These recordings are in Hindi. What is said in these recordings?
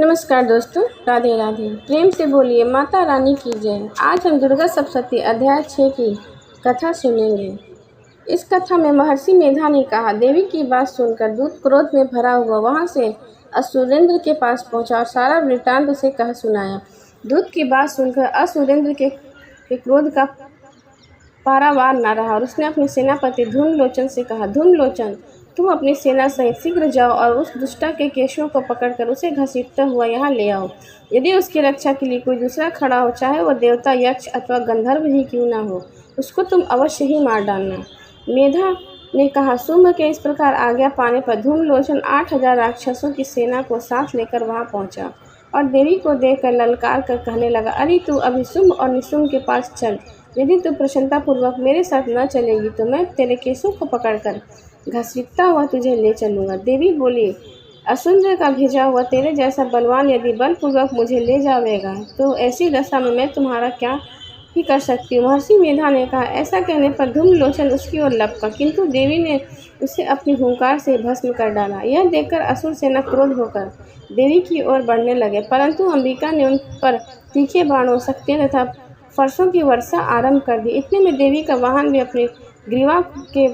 नमस्कार दोस्तों, राधे राधे। प्रेम से बोलिए माता रानी की जय। आज हम दुर्गा सप्तशती अध्याय 6 की कथा सुनेंगे। इस कथा में महर्षि मेधा ने कहा, देवी की बात सुनकर दूत क्रोध में भरा हुआ वहां से असुरेंद्र के पास पहुंचा और सारा वृत्तांत उसे कह सुनाया। दूत की बात सुनकर असुरेंद्र के क्रोध का पारावार न रहा और उसने अपने सेनापति धूम्रलोचन से कहा, धूम्रलोचन, तुम अपनी सेना सहित शीघ्र जाओ और उस दुष्टा के केशों को पकड़कर उसे घसीटता हुआ यहाँ ले आओ। यदि उसकी रक्षा के लिए कोई दूसरा खड़ा हो, चाहे वह देवता, यक्ष अथवा गंधर्व ही क्यों न हो, उसको तुम अवश्य ही मार डालना। मेधा ने कहा। शुंभ के इस प्रकार आज्ञा पाने पर धूम्रलोचन 8000 राक्षसों की सेना को साथ लेकर वहां पहुंचा और देवी को देखकर ललकार कर कहने लगा, अरे तू अभी शुंभ और निशुंभ के पास चल। यदि तू प्रसन्नतापूर्वक मेरे साथ न चलेगी तो मैं तेरे केसों को पकड़कर घसीटता हुआ तुझे ले चलूँगा। देवी बोली, असुंदर का भेजा हुआ तेरे जैसा बलवान यदि बलपूर्वक मुझे ले जावेगा तो ऐसी दशा में मैं तुम्हारा क्या ही कर सकती हूँ। महर्षि मेधा ने कहा। ऐसा कहने पर धूम्रलोचन उसकी ओर लपका, किंतु देवी ने उसे अपनी हुंकार से भस्म कर डाला। यह देखकर असुर सेना क्रोध होकर देवी की ओर बढ़ने लगे, परंतु अंबिका ने उन पर तीखे बाणों, शक्तियों तथा फरसों की वर्षा आरंभ कर दी। इतने में देवी का वाहन भी अपने ग्रीवा के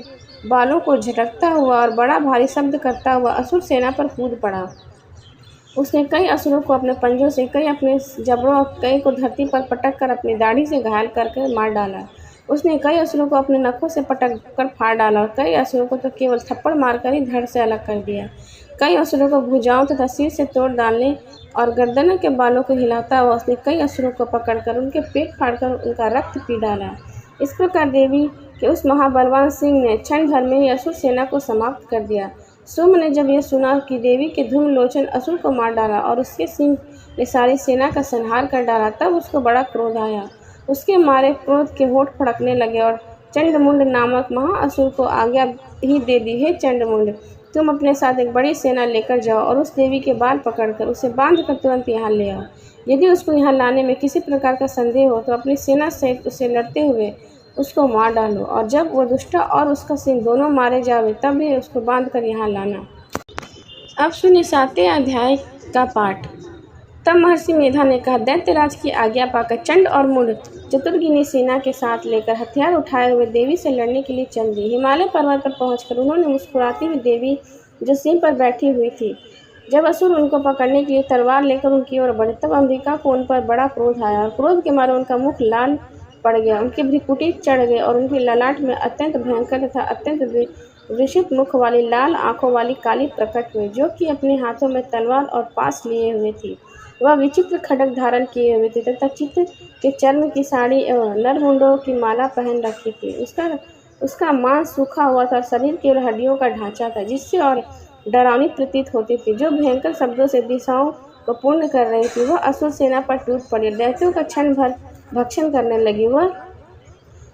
बालों को झटकता हुआ और बड़ा भारी शब्द करता हुआ असुर सेना पर कूद पड़ा। उसने कई असुरों को अपने पंजों से, कई अपने जबड़ों और कई को धरती पर पटक कर अपनी दाढ़ी से घायल करके मार डाला। उसने कई असुरों को अपने नखों से पटक कर फाड़ डाला और कई असुरों को तो केवल थप्पड़ मारकर ही धड़ से अलग कर दिया। कई असुरों को भुजाओं तथा सिर से तोड़ डालने और गर्दनों के बालों को हिलाता हुआ उसने कई असुरों को पकड़कर उनके पेट फाड़कर उनका रक्त पी डाला। इस प्रकार देवी के उस महाबलवान सिंह ने क्षण भर में ही असुर सेना को समाप्त कर दिया। शुंभ ने जब यह सुना कि देवी के धूम्रलोचन असुर को मार डाला और उसके सिंह ने सारी सेना का संहार कर डाला, तब उसको बड़ा क्रोध आया। उसके मारे क्रोध के होठ फड़कने लगे और चंडमुंड नामक महाअसुर को आज्ञा ही दे दी, हे चंडमुंड, तुम अपने साथ एक बड़ी सेना लेकर जाओ और उस देवी के बाल पकड़कर उसे बांधकर तुरंत यहाँ ले आओ। यदि उसको यहाँ लाने में किसी प्रकार का संदेह हो तो अपनी सेना सहित उसे लड़ते हुए उसको मार डालो और जब वो दुष्टा और उसका सिंह दोनों मारे जावे तब भी उसको बांध कर यहाँ लाना। अब सुनिए 7वें अध्याय का पाठ। तब महर्षि मेधा ने कहा, दैत्यराज की आज्ञा पाकर चंड और मुंड चतुर्गिनी सेना के साथ लेकर हथियार उठाए हुए देवी से लड़ने के लिए चल दी। हिमालय पर्वत पर पहुंचकर उन्होंने मुस्कुराती हुई देवी जो सिंह पर बैठी हुई थी, जब असुर उनको पकड़ने के लिए तलवार लेकर उनकी ओर बढ़े, तब अंबिका को उन पर बड़ा क्रोध आया और क्रोध के मारे उनका मुख लाल पड़ गया, उनके भ्रुकुटी चढ़ गए और उनके ललाट में अत्यंत भयंकर तथा अत्यंत विषित मुख वाली लाल आंखों वाली काली प्रकट हुई, जो कि अपने हाथों में तलवार और पास लिए हुए थी। वह विचित्र खड्ग धारण किए हुए थे तथा चित्र के चर्म की साड़ी एवं नरमुंडों की माला पहन रखी थी। उसका मांस सूखा हुआ था और शरीर केवल हड्डियों का ढांचा था, जिससे और डरावनी प्रतीत होती थी, जो भयंकर शब्दों से दिशाओं को पूर्ण कर रही थी। वह असुर सेना पर टूट पड़ी, दैत्यों का क्षण भर भक्षण करने लगी। वह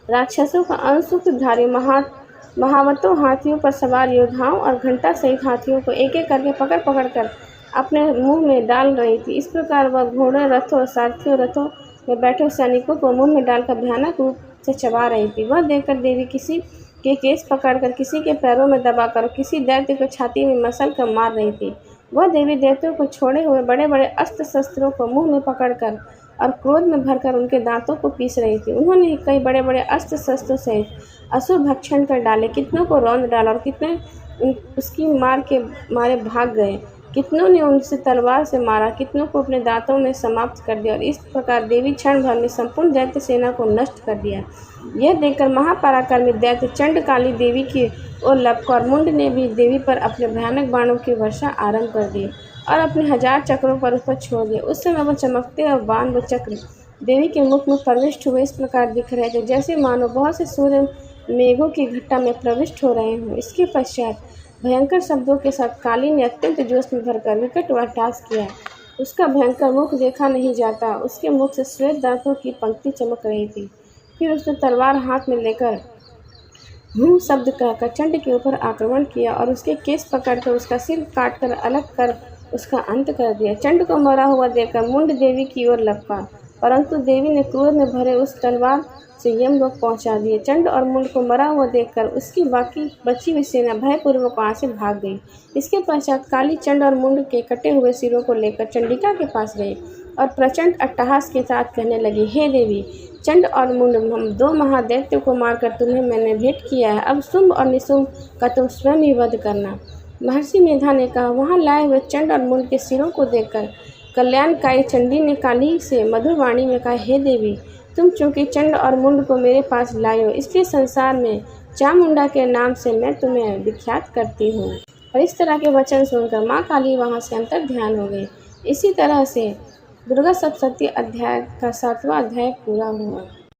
राक्षसों का अंशुधारी महावतों हाथियों पर सवार योद्धाओं और घंटा सहित हाथियों को एक एक करके पकड़ पकड़ कर अपने मुंह में डाल रही थी। इस प्रकार वह घोड़े, रथों और सारथियों रथों में बैठे सैनिकों को मुंह में डालकर भयानक रूप से चबा रही थी। वह देखकर देवी किसी के केस पकड़कर, किसी के पैरों में दबाकर, किसी दैत्य को छाती में मसल कर मार रही थी। वह देवी दैत्यों को छोड़े हुए बड़े बड़े अस्त्र शस्त्रों को मुंह में पकड़कर और क्रोध में भरकर उनके दांतों को पीस रही थी। उन्होंने कई बड़े बड़े अस्त्र शस्त्रों सहित असुर भक्षण कर डाले, कितनों को रौंद डाला और कितने उसकी मार के मारे भाग गए। कितनों ने उनसे तलवार से मारा, कितनों को अपने दांतों में समाप्त कर दिया और इस प्रकार देवी क्षण भर में संपूर्ण दैत्य सेना को नष्ट कर दिया। यह देखकर महापराक्रमी दैत्य चंड काली देवी की ओर लपका और मुंड ने भी देवी पर अपने भयानक बाणों की वर्षा आरंभ कर दी और अपने 1000 चक्रों पर उस पर छोड़ दिए। उस समय वह चमकते और बाण व चक्र देवी के मुख में प्रविष्ट हुए इस प्रकार दिख रहे थे, जैसे मानो बहुत से सूर्य मेघों की घट्टा में प्रविष्ट हो रहे हों। इसके पश्चात भयंकर शब्दों के साथ काली ने अत्यंत जोश में भरकर विकट वाटास किया। उसका भयंकर मुख देखा नहीं जाता, उसके मुख से श्वेत दांतों की पंक्ति चमक रही थी। फिर उसने तलवार हाथ में लेकर शब्द कहकर चंड के ऊपर आक्रमण किया और उसके केस पकड़कर उसका सिर काटकर अलग कर उसका अंत कर दिया। चंड को मरा हुआ देखकर मुंड देवी की ओर लपका, परंतु देवी ने क्रोध में भरे उस तलवार से यमलोक पहुंचा दिए। चंड और मुंड को मरा हुआ देखकर उसकी बाकी बची हुई सेना भयपूर्वक वहां से भाग गई। इसके पश्चात काली चंड और मुंड के कटे हुए सिरों को लेकर चंडिका के पास गई और प्रचंड अट्टहास के साथ कहने लगी, हे देवी, चंड और मुंड, हम 2 महादैत्यों को मारकर तुम्हें मैंने भेंट किया है। अब शुंभ और निशुंभ का तुम स्वयं ही वध करना। महर्षि मेधा ने कहा। वहां लाए हुए चंड और मुंड के सिरों को देखकर कल्याणकारी चंडी ने काली से मधुर वाणी में कहा, हे देवी, तुम चूंकि चंड और मुंड को मेरे पास लाए हो, इसलिए संसार में चामुंडा के नाम से मैं तुम्हें विख्यात करती हूँ। और इस तरह के वचन सुनकर माँ काली वहाँ से अंतर ध्यान हो गई। इसी तरह से दुर्गा सप्तशती अध्याय का 7वां अध्याय पूरा हुआ।